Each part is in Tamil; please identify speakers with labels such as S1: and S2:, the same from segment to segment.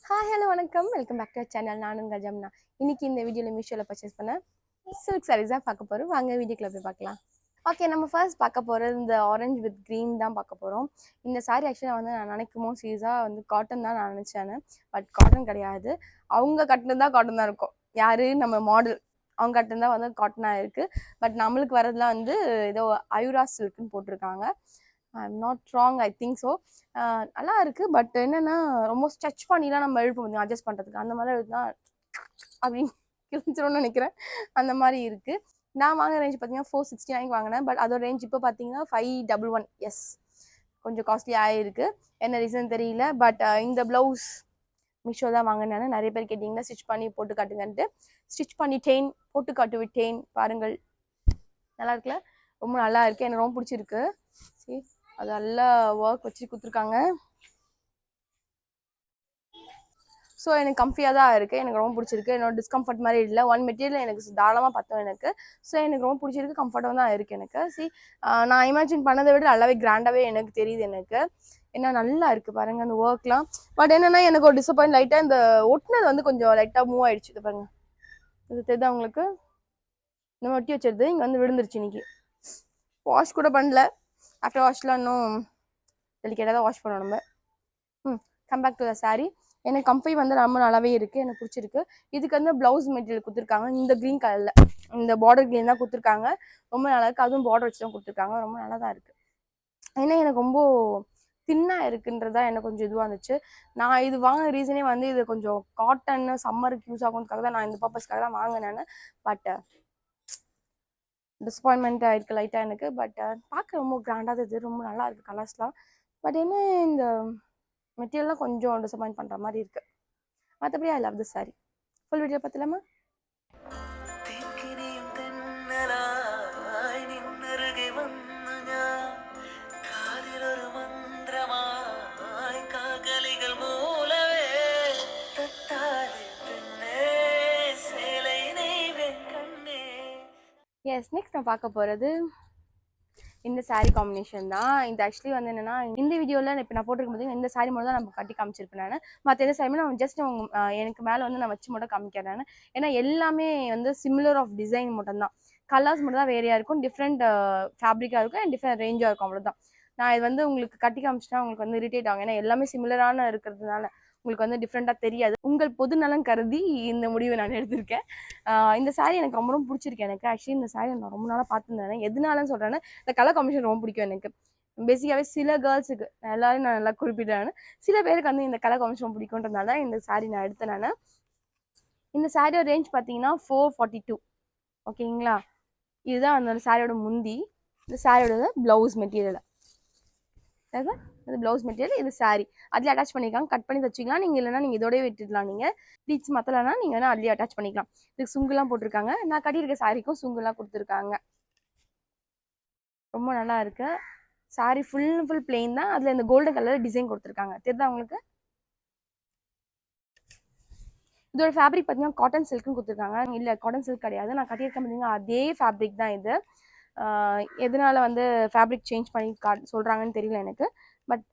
S1: ஹாய் ஹலோ வணக்கம் welcome back to our channel. நானும் உங்கள் ஜம்னா. இன்னைக்கு இந்த வீடியோவில் மீஷோவில் பர்ச்சேஸ் பண்ண சில்க் சாரீஸ் தான் பார்க்க போகிறோம். வாங்க வீடியோக்குள்ள போய் பார்க்கலாம். ஓகே, நம்ம ஃபர்ஸ்ட் பார்க்க போகிறது இந்த ஆரஞ்சு வித் க்ரீன் தான் பார்க்க போகிறோம். இந்த சாரீ ஆக்சுவலாக வந்து நான் நினைக்குமோ சீரியஸாக வந்து காட்டன் தான் நான் நினச்சேன். பட் காட்டன் கிடையாது. அவங்க கட்டினது தான் காட்டன் தான் இருக்கும். யார் நம்ம மாடல் அவங்க கட்டினது தான் வந்து காட்டனாக இருக்குது. பட் நம்மளுக்கு வரதுலாம் வந்து ஏதோ அயுரா சில்க்குன்னு போட்டிருக்காங்க. I'm not wrong, I think so. நல்லா இருக்குது. பட் என்னென்னா ரொம்ப ஸ்ட்ரெச் பண்ணிலாம் நம்ம எழுப்ப முடியும் அட்ஜஸ்ட் பண்ணுறதுக்கு. அந்த மாதிரி எழுதுனா அப்படின்னு கிழிச்சிரும்னு நினைக்கிறேன். அந்த மாதிரி இருக்குது. நான் வாங்கின ரேஞ்ச் பார்த்தீங்கன்னா 469 வாங்கினேன். பட் அதோட ரேஞ்ச் இப்போ பார்த்தீங்கன்னா 511. எஸ், கொஞ்சம் காஸ்ட்லி ஆகிருக்கு. என்ன ரீசன் தெரியல. பட் இந்த ப்ளவுஸ் மீஷோ தான் வாங்கினேன். நிறைய பேர் கேட்டிங்கன்னா ஸ்டிச் பண்ணி போட்டு காட்டுங்கன்ட்டு ஸ்டிச் பண்ணிட்டேன், போட்டு காட்டு விட்டேன். பாருங்கள், நல்லா இருக்குல்ல? ரொம்ப நல்லா இருக்குது. எனக்கு ரொம்ப பிடிச்சிருக்கு. சரி, அது நல்லா ஒர்க் வச்சு கொடுத்துருக்காங்க. ஸோ எனக்கு கம்ஃபியாக தான் இருக்குது. எனக்கு ரொம்ப பிடிச்சிருக்கு. என்னோட டிஸ்கம்ஃபர்ட் மாதிரி இல்லை. ஒன் மெட்டீரியல் எனக்கு தாராளமாக பார்த்தோம் எனக்கு. ஸோ எனக்கு ரொம்ப பிடிச்சிருக்கு. கம்ஃபர்ட்டாக தான் இருக்குது எனக்கு. நான் இமேஜின் பண்ணதை விட நல்லாவே கிராண்டாகவே எனக்கு தெரியுது எனக்கு. ஏன்னா நல்லா இருக்குது பாருங்கள் அந்த ஒர்க்லாம். பட் என்னென்னா எனக்கு ஒரு டிசப்பாயிண்ட், லைட்டாக இந்த ஒட்டினது வந்து கொஞ்சம் லைட்டாக மூவ் ஆகிடுச்சு. இது பாருங்கள், இது தெரியுதா உங்களுக்கு? இந்த ஒட்டி வச்சிருது இங்கே வந்து விழுந்துருச்சு. இன்னைக்கு வாஷ் கூட பண்ணல. ஆஃப்டர் வாஷ்லாம் இன்னும் டெலிகேட்டாக தான் வாஷ் பண்ணணும் நம்ம. Come back to the sari. எனக்கு கம்ஃபி வந்து ரொம்ப நல்லாவே இருக்குது. எனக்கு பிடிச்சிருக்கு. இதுக்கு வந்து ப்ளவுஸ் மெட்டீரியல் கொடுத்துருக்காங்க. இந்த க்ரீன் கலரில் இந்த பார்டர் க்ரீன் தான் கொடுத்துருக்காங்க. ரொம்ப நல்லா இருக்குது. அதுவும் பார்டர் வச்சு தான் கொடுத்துருக்காங்க. ரொம்ப நல்லா தான் இருக்குது. ஏன்னா எனக்கு ரொம்ப தின்னாக இருக்குன்றதா எனக்கு கொஞ்சம் இதுவாக இருந்துச்சு. நான் இது வாங்கின ரீசனே வந்து இது கொஞ்சம் காட்டன் சம்மருக்கு யூஸ் ஆகுறதுக்காக தான் நான் இந்த பர்பஸ்க்காக தான் வாங்கினேன். பட் டிசப்பாயின்மெண்ட் ஆகிருக்கு லைட்டாக எனக்கு. பட் பார்க்க ரொம்ப கிராண்டாக இருக்குது. ரொம்ப நல்லா இருக்குது கலர்ஸ்லாம். பட் என்ன இந்த மெட்டீரியல்லாம் கொஞ்சம் டிசப்பாயிண்ட் பண்ணுற மாதிரி இருக்குது. மற்றபடி I love the sari. Full video பார்த்துலாமா? எஸ், நெக்ஸ்ட் நான் பார்க்க போகிறது இந்த சாரீ காம்பினேஷன் தான். இது ஆக்சுவலி வந்து என்னன்னா, இந்த வீடியோவில் இப்போ நான் போட்டிருக்கும் போது இந்த சாரீ மட்டும் தான் நம்ம கட்டி காமிச்சிருப்பேன். நான் மற்ற எந்த சாரியுமே நான் ஜஸ்ட் எனக்கு மேலே வந்து நான் வச்சு மட்டும் காமிக்கிறேன். ஏன்னா எல்லாமே வந்து சிமிலர் ஆஃப் டிசைன் மட்டும்தான். கலர்ஸ் மட்டும் தான் வேறையாக இருக்கும். டிஃப்ரெண்ட் ஃபேப்ரிக்காக இருக்கும் அண்ட் டிஃப்ரெண்ட் ரேஞ்சாக இருக்கும். அவ்வளோதான். நான் இது வந்து உங்களுக்கு கட்டி காமிச்சிட்டா உங்களுக்கு வந்து இரிட்டேட் ஆகும். ஏன்னா எல்லாமே சிமிலரான இருக்கிறதுனால உங்களுக்கு வந்து டிஃப்ரெண்ட்டாக தெரியாது. உங்கள் பொது நலம் கருதி இந்த முடிவை நான் எடுத்திருக்கேன். இந்த சாரீ எனக்கு ரொம்ப ரொம்ப பிடிச்சிருக்கு. எனக்கு ஆக்சுவலி இந்த சாரீ நான் ரொம்ப நாளாக பார்த்துருந்தேன். எதனாலன்னு சொல்கிறேன்னா, இந்த கலர் காம்பினேஷன் ரொம்ப பிடிக்கும் எனக்கு. பேசிக்காகவே சில கேர்ள்ஸுக்கு, எல்லாரும் நான் நல்லா குறிப்பிட்டேன், சில பேருக்கு வந்து இந்த கலர் காம்பினேஷன் பிடிக்குன்றதுனால தான் இந்த சாரீ நான் எடுத்தேன். நான் இந்த சாரியோட ரேஞ்ச் பார்த்தீங்கன்னா 442. ஓகேங்களா? இதுதான் அந்த சாரியோட முந்தி. இந்த சாரியோட ப்ளவுஸ் மெட்டீரியல். அதுதான் இது ப்ளவுஸ் மெட்டீரியல். இது சாரீ அதில் அட்டாச் பண்ணிக்கலாம். கட் பண்ணி தச்சுக்கலாம். நீங்கள் இல்லைனா நீங்கள் இதோடய விட்டுடலாம். நீங்கள் ப்ளீட்ஸ் மற்றலன்னா நீங்கள் வேணால் அதுலேயே அட்டாச் பண்ணிக்கலாம். இதுக்கு சுங்குலாம் போட்டிருக்காங்க. நான் கட்டியிருக்க சாரிக்கும் சுங்குலாம் கொடுத்துருக்காங்க. ரொம்ப நல்லா இருக்கு. சாரீ ஃபுல் பிளெயின் தான். அதில் இந்த கோல்டன் கலர் டிசைன் கொடுத்துருக்காங்க. தெரியுதா உங்களுக்கு? இதோட ஃபேப்ரிக் பார்த்தீங்கன்னா காட்டன் சில்க்னு கொடுத்துருக்காங்க. இல்லை, காட்டன் சில்க் கிடையாது. நான் கட்டியிருக்கேன் பார்த்தீங்கன்னா அதே ஃபேப்ரிக் தான் இது. எதனால வந்து ஃபேப்ரிக் சேஞ்ச் பண்ணி சொல்கிறாங்கன்னு தெரியல எனக்கு. பட்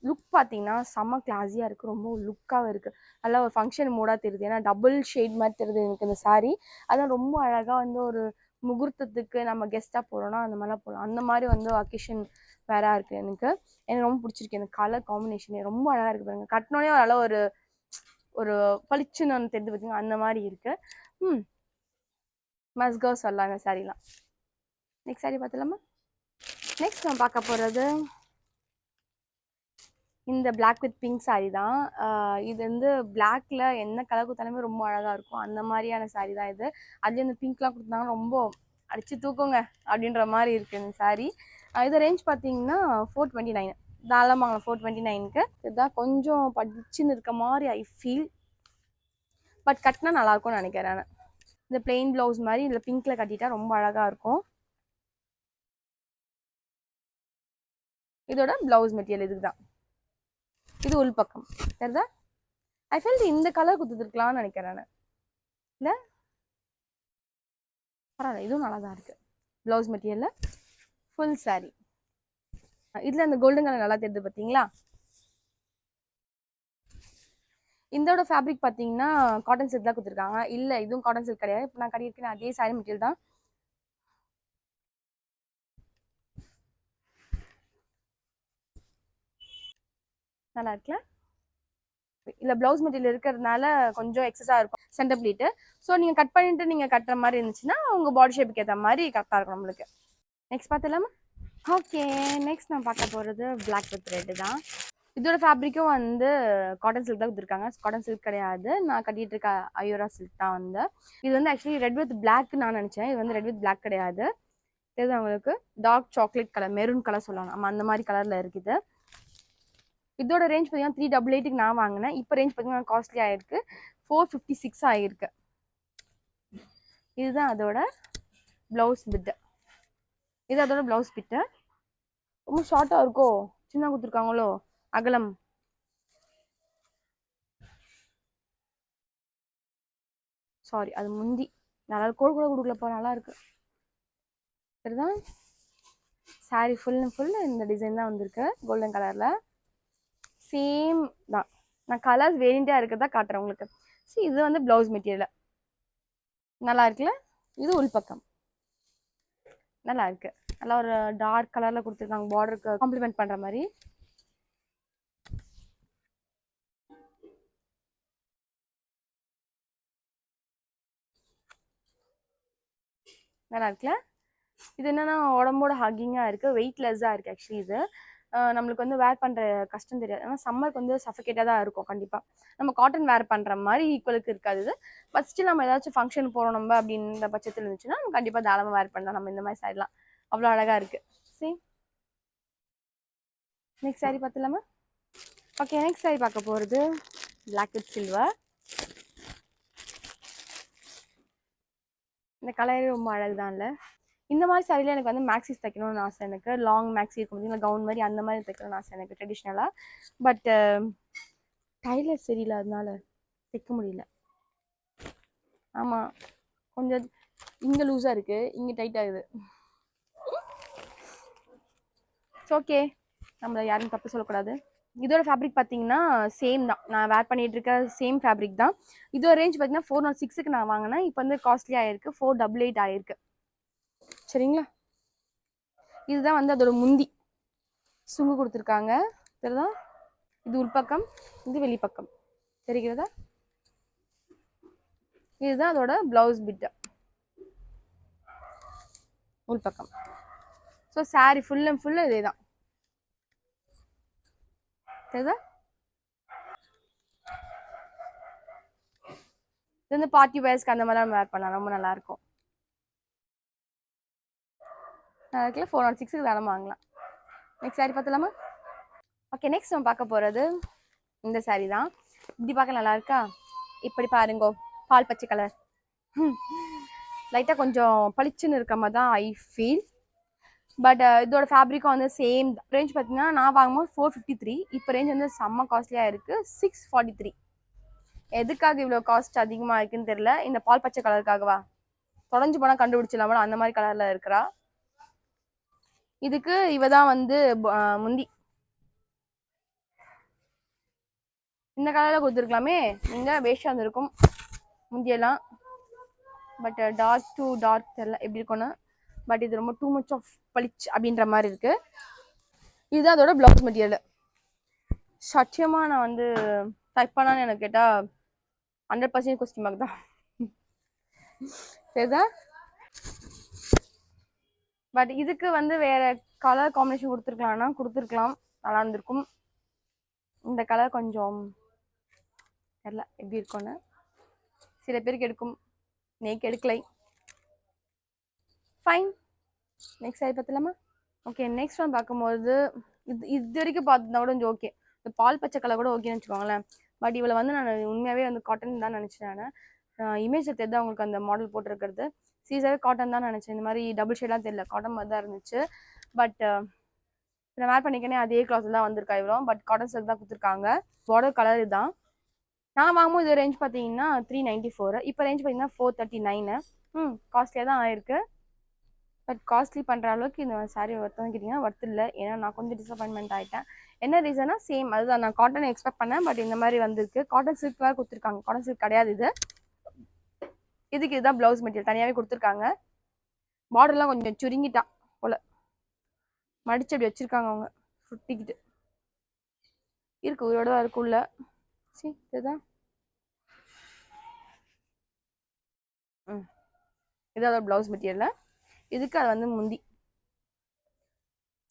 S1: லுக் பார்த்தீங்கன்னா செம்ம கிளாஸியாக இருக்குது. ரொம்ப லுக்காக இருக்குது. நல்லா ஒரு ஃபங்க்ஷன் மூடாக தெரியுது. ஏன்னா டபுள் ஷேட் மாதிரி தெரியுது எனக்கு இந்த சாரீ. அதான் ரொம்ப அழகாக வந்து ஒரு முகூர்த்தத்துக்கு நம்ம கெஸ்ட்டாக போகிறோன்னா அந்த மாதிரிலாம் போகலாம். அந்த மாதிரி வந்து அக்கேஷன் வேறாக இருக்குது எனக்கு ரொம்ப பிடிச்சிருக்கு. எனக்கு கலர் காம்பினேஷனே ரொம்ப அழகாக இருக்குது பாருங்க. கட்டினோடனே நல்லா ஒரு ஒரு பளிச்சுன்னு ஒன்று தெரிஞ்சு பார்த்தீங்கன்னா அந்த மாதிரி இருக்குது. மஸ்கோ சொல்லலாம் இந்த சாரீலாம். நெக்ஸ்ட் சாரீ பார்த்துலாமா? நெக்ஸ்ட் நான் பார்க்க போகிறது இந்த பிளாக் வித் பிங்க் சாரீ தான். இது வந்து பிளாக்ல என்ன கலர் கொடுத்தாலுமே ரொம்ப அழகாக இருக்கும். அந்த மாதிரியான சாரீ தான் இது. அதுலேயும் இந்த பிங்க்லாம் கொடுத்தாங்கன்னா ரொம்ப அடிச்சு தூக்குங்க அப்படின்ற மாதிரி இருக்குது இந்த சாரீ. இது ரேஞ்ச் பார்த்தீங்கன்னா 429. தாராளமாக 429க்கு. இதுதான் கொஞ்சம் படிச்சுன்னு இருக்க மாதிரி ஐ ஃபீல். பட் கட்டினா நல்லாயிருக்கும்னு நினைக்கிறேன் நான். இந்த பிளெயின் ப்ளவுஸ் மாதிரி இதில் பிங்க்கில் கட்டிட்டா ரொம்ப அழகாக இருக்கும். இதோட ப்ளவுஸ் மெட்டீரியல் இதுக்கு தான். இது உள் பக்கம் தெரியுதா? ஐ ஃபீல் இந்த கலர் கொடுத்துருக்கலாம்னு நினைக்கிறேன் நான். இல்லை, பரவாயில்ல, இதுவும் நல்லா தான் இருக்குது. ப்ளவுஸ் மெட்டீரியலில் ஃபுல் சாரீ. இதில் அந்த கோல்டன் கலர் நல்லா தெரியுது பார்த்தீங்களா? இதோட ஃபேப்ரிக் பார்த்தீங்கன்னா காட்டன் சில்க் தான் கொடுத்துருக்காங்க. இல்லை இதுவும் காட்டன் சில்க் கிடையாது. இப்போ நான் கட்டியிருக்கேன் அதே சாரி மெட்டீரியல் தான். நல்லா இருக்குல்ல? இல்லை ப்ளவுஸ் மெட்டீரியல் இருக்கிறதுனால கொஞ்சம் எக்ஸஸாக இருக்கும் சென்டர் ப்ளீட்டு. ஸோ நீங்கள் கட் பண்ணிட்டு நீங்கள் கட்டுற மாதிரி இருந்துச்சுன்னா உங்கள் பாடி ஷேப்புக்கு ஏற்ற மாதிரி கரெக்டாக இருக்கும் நம்மளுக்கு. நெக்ஸ்ட் பார்த்துலாமா? ஓகே, நெக்ஸ்ட் நான் பார்க்க போகிறது பிளாக் வித் ரெட்டு தான். இதோட ஃபேப்ரிக்கும் வந்து காட்டன் சில்க் தான் கொடுத்துருக்காங்க. காட்டன் சில்க் கிடையாது, நான் கட்டிட்டு இருக்க அயோரா சில்க் தான் வந்து. இது வந்து ஆக்சுவலி ரெட் வித் பிளாக் நான் நினச்சேன். இது வந்து ரெட் வித் பிளாக் கிடையாது. இது அவங்களுக்கு dark chocolate colour, maroon colour சொல்லலாம், நம்ம அந்த மாதிரி கலரில் இருக்குது. இதோட ரேஞ்ச் பார்த்தீங்கன்னா 388க்கு நான் வாங்கினேன். இப்போ ரேஞ்ச் பார்த்தீங்கன்னா காஸ்ட்லி ஆயிருக்கு, 456 ஆகிருக்கு. இதுதான் அதோட ப்ளவுஸ் பிட்டு. இது அதோட ப்ளவுஸ் பிட்டு. ரொம்ப ஷார்ட்டாக இருக்கோ, சின்ன கொடுத்துருக்காங்களோ அகலம். சாரி, அது முந்தி. நல்லா கோடு கூட கொடுக்கலப்பா, நல்லா இருக்கு. சரிதான், சாரி ஃபுல் அண்ட் ஃபுல் இந்த டிசைன் தான் வந்திருக்கு கோல்டன் கலரில். சேம் தான், நான் கலர்ஸ் வேரியண்ட்டாக இருக்கிறதா காட்டுறேன் உங்களுக்கு. சரி, இது வந்து ப்ளவுஸ் மெட்டீரியல் நல்லா இருக்குல்ல? இது உள்பக்கம் நல்லா இருக்கு. நல்லா ஒரு டார்க் கலரில் கொடுத்துருக்காங்க, பார்டருக்கு காம்ப்ளிமெண்ட் பண்ணுற மாதிரி. நல்லா இருக்குல்ல? இது என்னன்னா உடம்போட ஹக்கிங்காக இருக்குது, வெயிட்லெஸ்ஸாக இருக்குது. ஆக்சுவலி இது நம்மளுக்கு வந்து வேர் பண்ணுற கஷ்டம் தெரியாது. ஆனால் சம்மருக்கு வந்து சஃபகேட்டாக தான் இருக்கும் கண்டிப்பாக. நம்ம காட்டன் வேர் பண்ணுற மாதிரி ஈக்குவலுக்கு இருக்காது இது. பட் ஸ்டில் நம்ம ஏதாச்சும் ஃபங்க்ஷன் போகிறோம் நம்ம அப்படின்ற பட்சத்தில் இருந்துச்சுன்னா நம்ம கண்டிப்பாக தாராளமாக வேர் பண்ணலாம். நம்ம இந்த மாதிரி சைட்லாம் அவ்வளோ அழகாக இருக்குது. சரி, நெக்ஸ்ட் சாரி பார்த்துலாமா? ஓகே, நெக்ஸ்ட் சாரி பார்க்க போகிறது பிளாக் வித் சில்வர். இந்த கலரே ரொம்ப அழகு தான் இல்லை? இந்த மாதிரி சாரியில் எனக்கு வந்து மேக்ஸிஸ் தைக்கணும்னு ஆசை. எனக்கு லாங் மேக்ஸி இருக்கும் பார்த்தீங்கன்னா, கவுன் மாதிரி அந்த மாதிரி தைக்கணும்னு ஆசை எனக்கு ட்ரெடிஷ்னலாக. பட் டைலர் சரியில்லை, அதனால தைக்க முடியல. ஆமாம், கொஞ்சம் இங்கே லூஸாக இருக்குது, இங்கே டைட் ஆகுது. ஓகே, நம்மளை யாரும் தப்பு சொல்லக்கூடாது. இதோட ஃபேப்ரிக் பார்த்தீங்கன்னா சேம் தான், நான் வேர் பண்ணிட்டு இருக்க சேம் ஃபேப்ரிக் தான். இதோட ரேஞ்ச் பார்த்தீங்கன்னா 406க்கு நான் வாங்கினேன். இப்போ வந்து காஸ்ட்லி ஆயிருக்கு, 488 ஆயிருக்கு. சரிங்களா? இதுதான் வந்து அதோட முந்தி சுங்கு கொடுத்துருக்காங்க. தெரியுதா? இது உள்பக்கம், இது வெளிப்பக்கம். தெரிகிறதா? இதுதான் அதோட பிளவுஸ் பிட்டு உள்பக்கம். So sorry full and full இதே தான். தெரியுதா? இது வந்து பார்ட்டி வேர்ஸ்க்கு அந்த மாதிரிலாம் வேர் பண்ணலாம், ரொம்ப நல்லா இருக்கும். அதுக்குள்ள 406க்கு தானே வாங்கலாம். நெக்ஸ்ட் சாரி பார்த்துலாமா? ஓகே, நெக்ஸ்ட் நம்ம பார்க்க போகிறது இந்த சாரி தான். இப்படி பார்க்க நல்லா இருக்கா? இப்படி பாருங்கோ, பால் பச்சை கலர், லைட்டாக கொஞ்சம் பளிச்சுன்னு இருக்க மாதிரி தான் ஐ ஃபீல். பட் இதோட ஃபேப்ரிக்கும் வந்து சேம் ரேஞ்ச் பார்த்தீங்கன்னா நான் வாங்கும்போது 453. இப்போ ரேஞ்ச் வந்து செம்ம காஸ்ட்லியாக இருக்குது, 643. எதுக்காக இவ்வளோ காஸ்ட் அதிகமாக இருக்குன்னு தெரியல. இந்த பால் பச்சை கலருக்காகவா? தொலைஞ்சு போனால் கண்டுபிடிச்சிடலாமா அந்த மாதிரி கலரில் இருக்கிறா. இதுக்கு இவ தான் வந்து முந்தி இந்த கலரில் கொடுத்துருக்கலாமே, நீங்கள் வேஸ்டாக இருந்திருக்கும் முந்தியெல்லாம். பட் டார்க் டு டார்க் தெரியல எப்படி இருக்கும்னு. பட் இது ரொம்ப டூ மச் ஆஃப் பளிச் அப்படின்ற மாதிரி இருக்குது. இதுதான் அதோட ப்ளவுஸ் மெட்டீரியல். சத்தியமாக நான் வந்து டைப் பண்ணான்னு எனக்கு கேட்டால் 100% கொஸ்டின் மார்க் தான். சரிதா? பட் இதுக்கு வந்து வேற கலர் காம்பினேஷன் கொடுத்துருக்கலாம்னா கொடுத்துருக்கலாம், நல்லா இருந்திருக்கும். இந்த கலர் கொஞ்சம் தெரியல எப்படி இருக்கும்னு. சில பேருக்கு எடுக்கும், நேக்கு எடுக்கலை. ஃபைன், நெக்ஸ்ட் சாரி பார்த்துலாமா? ஓகே, நெக்ஸ்ட் ஒன் பார்க்கும்போது இது வரைக்கும் பார்த்துருந்தா கூட கொஞ்சம் ஓகே. இந்த பால் பச்சை கலர் கூட ஓகேன்னு வச்சுக்கோங்களேன். பட் இவளை வந்து நான் உண்மையாகவே வந்து காட்டன் தான் நினச்சேன். நான் இமேஜில் தெரியுது அவங்களுக்கு அந்த மாடல் போட்டிருக்கிறது, சீரியஸாகவே காட்டன் தான் நினச்சேன். இந்த மாதிரி டபுள் ஷேட்லாம் தெரியல, காட்டன் மாதிரி தான் இருந்துச்சு. பட் நான் வேர் பண்ணிக்கனே அதே கிளாத்தில் தான் வந்திருக்கா இவ்வளோ. பட் காட்டன் சில்க் தான் கொடுத்துருக்காங்க. பார்டர் கலர் இதுதான். நான் வாங்கும்போது இது ரேஞ்ச் பார்த்தீங்கன்னா 394. இப்போ ரேஞ்ச் பார்த்தீங்கன்னா 439. காஸ்ட்லியாக தான் ஆயிருக்கு. பட் காஸ்ட்லி பண்ணுற அளவுக்கு இந்த சாரீ ஒருத்தவங்க கேட்டிங்கன்னா ஒர்த் இல்லை. ஏன்னா நான் கொஞ்சம் டிசப்பாயின்மெண்ட் ஆகிட்டேன். என்ன ரீசனா சேம் அதுதான், நான் காட்டன் எக்ஸ்பெக்ட் பண்ணேன். பட் இந்த மாதிரி வந்திருக்கு. காட்டன் சில்க் வேறு கொடுத்துருக்காங்க. காட்டன் சில்க் கிடையாது இது. இதுக்கு இதுதான் ப்ளவுஸ் மெட்டீரியல் தனியாகவே கொடுத்துருக்காங்க. பார்டர்லாம் கொஞ்சம் சுருங்கிட்டா போல மடிச்சு அப்படி வச்சிருக்காங்க அவங்க சுட்டிக்கிட்டு. இருக்கு உயிரோட தான் இருக்குள்ள. சரி இதுதான் இதாவது ப்ளவுஸ் மெட்டீரியல். இதுக்கு அது வந்து முந்தி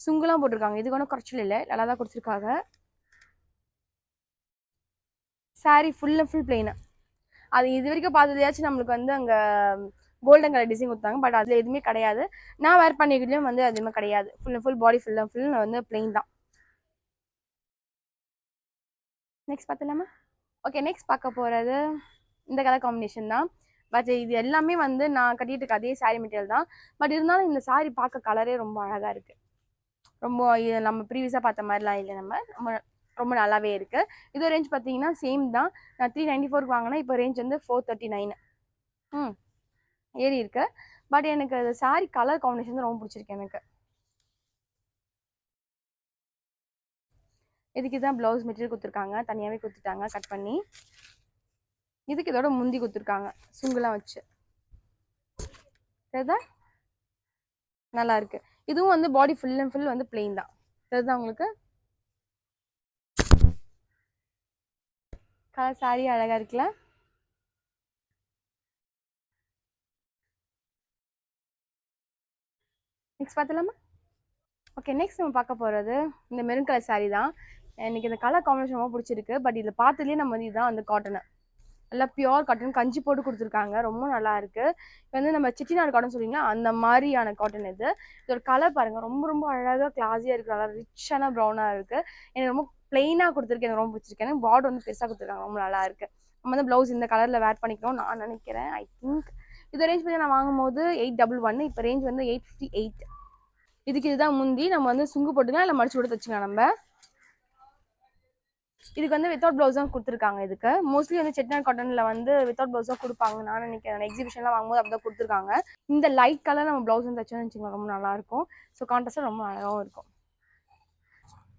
S1: சுங்குலாம் போட்டிருக்காங்க. இதுக்கு ஒன்றும் குறைச்சல் இல்லை, நல்லா தான் கொடுத்துருக்காங்க. Sari full and full plain. அது இது வரைக்கும் பார்த்ததையாச்சும் நம்மளுக்கு வந்து அங்கே கோல்டன் கலர் டிசைன் கொடுத்தாங்க. பட் அதில் எதுவுமே கிடையாது. நான் வேர் பண்ணிக்கிட்லையும் வந்து எதுவுமே கிடையாது. Full and full body full and full வந்து பிளெயின் தான். நெக்ஸ்ட் பார்த்துலாமா? ஓகே, நெக்ஸ்ட் பார்க்க போகிறது இந்த கலர் காம்பினேஷன் தான். பட் இது எல்லாமே வந்து நான் கட்டிட்டு இருக்க அதே சாரீ மெட்டீரியல் தான். பட் இருந்தாலும் இந்த சாரீ பார்க்க கலரே ரொம்ப அழகாக இருக்குது. ரொம்ப நம்ம ப்ரீவியஸாக பார்த்த மாதிரிலாம் இல்லை, நம்ம ரொம்ப ரொம்ப நல்லாவே இருக்குது. இது ரேஞ்ச் பார்த்தீங்கன்னா சேம் தான். நான் 394 வாங்கினேன். இப்போ ரேஞ்ச் வந்து 439. ஏறி இருக்கு. பட் எனக்கு அது சாரீ கலர் காம்பினேஷன் தான் ரொம்ப பிடிச்சிருக்கு எனக்கு. இதுக்கு தான் ப்ளவுஸ் மெட்டீரியல் கொடுத்துருக்காங்க. தனியாகவே கொடுத்துட்டாங்க கட் பண்ணி. இதுக்கு இதோட முந்தி கொடுத்துருக்காங்க சுங்குலாம் வச்சு. சரிதா? நல்லா இருக்கு. இதுவும் வந்து பாடி ஃபுல் அண்ட் ஃபுல் வந்து பிளெயின் தான். சரிதா உங்களுக்கு? கலர் சாரி அழகா இருக்குல்ல? நெக்ஸ்ட் பார்த்துலாமா? ஓகே, நெக்ஸ்ட் நம்ம பார்க்க போகிறது இந்த மெரூன் கலர் சாரீ தான். எனக்கு இந்த கலர் காம்பினேஷன் ரொம்ப பிடிச்சிருக்கு. பட் இதில் பார்த்துலேயே நம்ம வந்து இதுதான் அந்த காட்டனு, நல்லா பியோர் காட்டன் கஞ்சி போட்டு கொடுத்துருக்காங்க. ரொம்ப நல்லா இருக்கு. இப்போ வந்து நம்ம செட்டிநாடு காட்டன் சொல்லிங்களா அந்த மாதிரியான காட்டன் இது. இதோட கலர் பாருங்க, ரொம்ப ரொம்ப அழகாக கிளாஸியாக இருக்கு. நல்லா ரிச்சான ப்ரௌனாக இருக்கு. எனக்கு ரொம்ப பிளெயினாக கொடுத்துருக்கு. எனக்கு ரொம்ப பிடிச்சிருக்கு. எனக்கு பார்டர் வந்து பெருசாக கொடுத்துருக்காங்க. ரொம்ப நல்லா இருக்கு. நம்ம வந்து ப்ளவுஸ் இந்த கலரில் வேர் பண்ணிக்கிறோம் நான் நினைக்கிறேன். ஐ திங்க் இது ரேஞ்ச் பண்ணி நான் வாங்கும்போது 811. இப்போ ரேஞ்ச் வந்து 858. இதுக்கு இதுதான் முந்தி. நம்ம வந்து சுங்கு போட்டுக்கலாம், இல்லை மடிச்சு போட்டு தச்சுக்கலாம். நம்ம இதுக்கு வந்து வித்தவுட் ப்ளவுஸ் தான் கொடுத்துருக்காங்க. இதுக்கு மோஸ்ட்லி வந்து செட்டிநாடு காட்டனில் வந்து வித்தவுட் ப்ளவுஸ் தான் கொடுப்பாங்க நான் நினைக்கிறேன். எக்ஸிபிஷன்லாம் வாங்கும்போது அப்படி தான் கொடுத்துருக்காங்க. இந்த லைட் கலர் நம்ம ப்ளவுஸ் வந்து தச்சோன்னு வச்சுக்கோங்க, ரொம்ப நல்லாயிருக்கும். ஸோ கான்ட்ராஸ்டாக ரொம்ப அழகாகவும் இருக்கும்.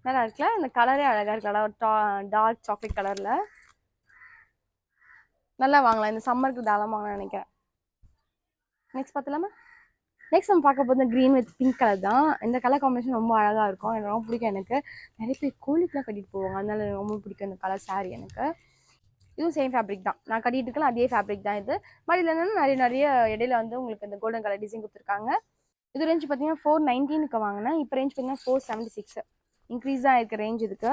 S1: நல்லா இருக்குல்ல? இந்த கலரே அழகாக இருக்கு. நல்லா டார்க் சாக்லேட் கலரில் நல்லா வாங்கலாம். இந்த சம்மருக்கு தாராளமாக வாங்கலாம் நினைக்கிறேன். நெக்ஸ்ட் பார்த்துலாமா? நெக்ஸ்ட் நம்ம பார்க்க போது க்ரீன் வித் பிங்க் கலர் தான். இந்த கலர் காம்பினேஷன் ரொம்ப அழகாக இருக்கும். எனக்கு ரொம்ப பிடிக்கும். எனக்கு நிறைய பேர் கோழிக்கெலாம் கட்டிட்டு போவாங்க, அதனால எனக்கு ரொம்ப பிடிக்கும் இந்த கலர் சாரீ. எனக்கு இதுவும் சேம் ஃபேப்ரிக் தான். நான் கட்டிட்டு இருக்கலாம் அதே ஃபேப்ரிக் தான் இது. பட் இதில் என்னென்னா நிறைய இடையில வந்து உங்களுக்கு இந்த கோல்டன் கலர் டிசைன் கொடுத்துருக்காங்க. இது ரேஞ்ச் பார்த்தீங்கன்னா 419க்கு வாங்கினேன். இப்போ ரேஞ்ச் பார்த்தீங்கன்னா 476 இன்க்ரீஸ் தான் இருக்குது ரேஞ்ச் இதுக்கு.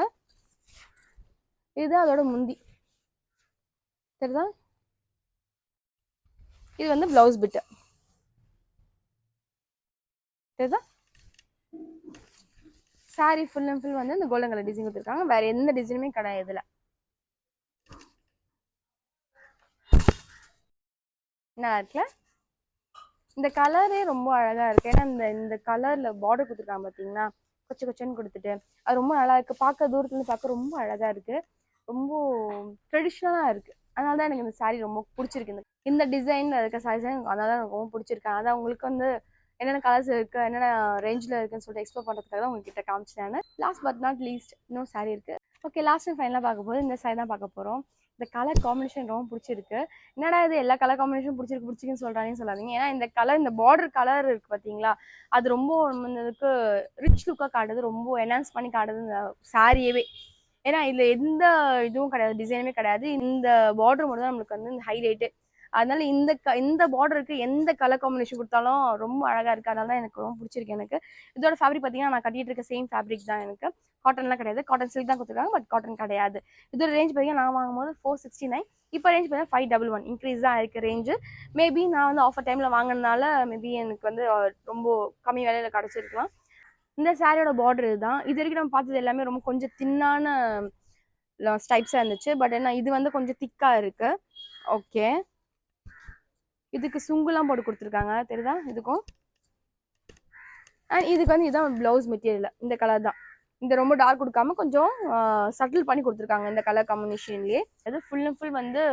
S1: இதுதான் அதோட முந்தி. சரிதா? இது வந்து ப்ளவுஸ் பிட்டு. சரிதா? சாரீ ஃபுல் அண்ட் ஃபுல் வந்து இந்த கோல்டன் கலர் டிசைன் கொடுத்துருக்காங்க. வேற எந்த டிசைனுமே கிடையாது இதில். நல்லா இருக்குல்ல? இந்த கலரே ரொம்ப அழகா இருக்கு. ஏன்னா இந்த கலர்ல பார்டர் கொடுத்துருக்காங்க பார்த்தீங்கன்னா, கொச்சை கொச்சன்னு கொடுத்துட்டு அது ரொம்ப நல்லா இருக்கு. பார்க்க தூரத்துலேருந்து பார்க்க ரொம்ப அழகா இருக்கு. ரொம்ப ட்ரெடிஷ்னலாக இருக்கு. அதனால தான் எனக்கு இந்த சாரீ ரொம்ப பிடிச்சிருக்கு. இந்த டிசைனில் இருக்க சாரீஸ் எனக்கு அதனால தான் எனக்கு ரொம்ப பிடிச்சிருக்கு. அதான் உங்களுக்கு வந்து என்னென்ன கலர்ஸ் இருக்குது, என்னென்ன ரேஞ்சில் இருக்குன்னு சொல்லிட்டு எக்ஸ்ப்ளோர் பண்ணுறதுக்காக தான் உங்ககிட்ட காமிச்சேன். லாஸ்ட் பட் நாட் லீஸ்ட் இன்னும் சாரீ இருக்குது. ஓகே, லாஸ்ட் அண்ட் ஃபைனலாக பார்க்க போது இந்த சாரீ தான் பார்க்க போகிறோம். இந்த கலர் காம்பினேஷன் ரொம்ப பிடிச்சிருக்கு. என்னடா இது எல்லா கலர் காம்பினேஷன் பிடிச்சிருக்குன்னு சொல்கிறாங்கன்னு சொல்லாதீங்க. ஏன்னா இந்த கலர், இந்த பார்டர் கலர் இருக்குது பார்த்தீங்களா, அது ரொம்ப இதுக்கு ரிச் லுக்காக காட்டுது. ரொம்ப என்ஹான்ஸ் பண்ணி காட்டுது இந்த சாரியவே. ஏன்னா இதில் எந்த இதுவும் கிடையாது, டிசைனுமே கிடையாது. இந்த பார்டர் மட்டும் தான் நம்மளுக்கு வந்து இந்த ஹைலைட்டு. அதனால இந்த பார்டருக்கு எந்த கலர் காம்பினேஷன் கொடுத்தாலும் ரொம்ப அழகாக இருக்குது. அதனால தான் எனக்கு ரொம்ப பிடிச்சிருக்கு. எனக்கு இதோட ஃபேப்ரிக் பார்த்தீங்கன்னா நான் கட்டிட்டு இருக்க சேம் ஃபேப்ரிக் தான். எனக்கு காட்டன்லாம் கிடையாது. காட்டன் சில்க் தான் கொடுத்துருக்காங்க. பட் காட்டன் கிடையாது. இதோட ரேஞ்ச் பார்த்தீங்கன்னா நான் வாங்கும்போது 469. இப்போ ரேஞ்ச் பார்த்தீங்கன்னா 511 இன்க்ரீஸ் தான் இருக்குது ரேஞ்சு. மேபி நான் வந்து ஆஃபர் டைமில் வாங்கினதுனால மேபி எனக்கு வந்து ரொம்ப கம்மி விலையில் கிடச்சிருக்கலாம். இந்த சாரியோட பார்டர் இதுதான். இது வரைக்கும் நம்ம பார்த்தது எல்லாமே ரொம்ப கொஞ்சம் தின்னான ஸ்டைப்ஸாக இருந்துச்சு. பட் என்ன இது வந்து கொஞ்சம் திக்காக இருக்குது. ஓகே, இதுக்கு சுங்குலாம் போட்டு கொடுத்துருக்காங்க. தெரியுதா? இதுக்கும் அண்ட் இதுக்கு வந்து இதுதான் ப்ளவுஸ் மெட்டீரியல். இந்த கலர் தான். இந்த ரொம்ப டார்க் கொடுக்காம கொஞ்சம் சட்டில் பண்ணி கொடுத்துருக்காங்க இந்த கலர் காம்பினேஷன்லேயே. அது ஃபுல் அண்ட் ஃபுல் வந்து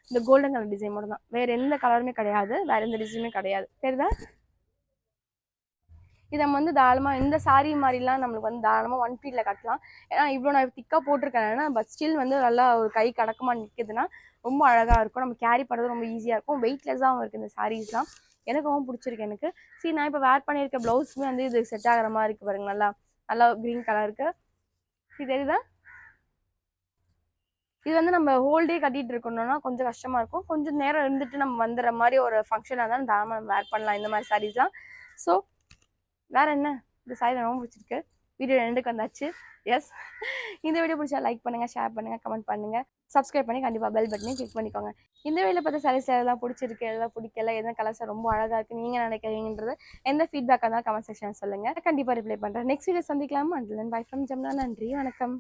S1: இந்த கோல்டன் கலர் டிசைன் மட்டும் தான். வேறு எந்த கலருமே கிடையாது, வேறு எந்த டிசைனுமே கிடையாது. தெரியுதா? இதை நம்ம வந்து தாராளமாக இந்த சாரீ மாதிரிலாம் நம்மளுக்கு வந்து தாராளமாக 1 ஃபீட்டில் கட்டலாம். ஏன்னா இவ்வளோ நான் திக்காக போட்டிருக்கேன், பட் ஸ்டில் வந்து நல்லா ஒரு கை கடக்கமாக நிற்குதுன்னா ரொம்ப அழகாக இருக்கும். நம்ம கேரி பண்ணுறது ரொம்ப ஈஸியாக இருக்கும். வெயிட்லெஸ்ஸாகவும் இருக்குது இந்த சாரீஸ்லாம். எனக்கு ரொம்ப பிடிச்சிருக்கு எனக்கு. சரி, நான் இப்போ வேர் பண்ணியிருக்க ப்ளவுஸுமே வந்து இது செட் ஆகிற மாதிரி இருக்குது பாருங்க. நல்லா நல்லா க்ரீன் கலருக்கு இது தெரியுதா? இது வந்து நம்ம ஹோல் டே கட்டிட்டு இருக்கணும்னா கொஞ்சம் கஷ்டமாக இருக்கும். கொஞ்சம் நேரம் இருந்துட்டு நம்ம வந்துடுற மாதிரி ஒரு ஃபங்க்ஷனாக இருந்தாலும் தாராளமாக நம்ம வேர் பண்ணலாம் இந்த மாதிரி சாரீஸ்லாம். ஸோ வேறு என்ன, இந்த சாரீ ரொம்ப பிடிச்சிருக்கு. வீடியோ ரெண்டுக்கு வந்தாச்சு. எஸ், இந்த வீடியோ பிடிச்சா லைக் பண்ணுங்கள், ஷேர் பண்ணுங்கள், கமெண்ட் பண்ணுங்கள், சப்ஸ்கிரைப் பண்ணி கண்டிப்பாக பெல் பட்டனையும் கிளிக் பண்ணிக்கோங்க. இந்த வீடியோவில் பார்த்த சாரீஸ் எதெல்லாம் பிடிச்சிருக்கு, எதெல்லாம் பிடிக்கல, எந்த கலர்ஸ் ரொம்ப அழகாக இருக்குது நீங்கள் நினைக்கிறீங்கன்றது எந்த ஃபீட்பேக்காக இருந்தாலும் கமெண்ட் செக்ஷன் சொல்லுங்கள். கண்டிப்பாக ரிப்ளை பண்ணுறேன். நெக்ஸ்ட் வீடியோ சந்திக்கலாமா? Until then bye from Jamuna. நன்றி, வணக்கம்.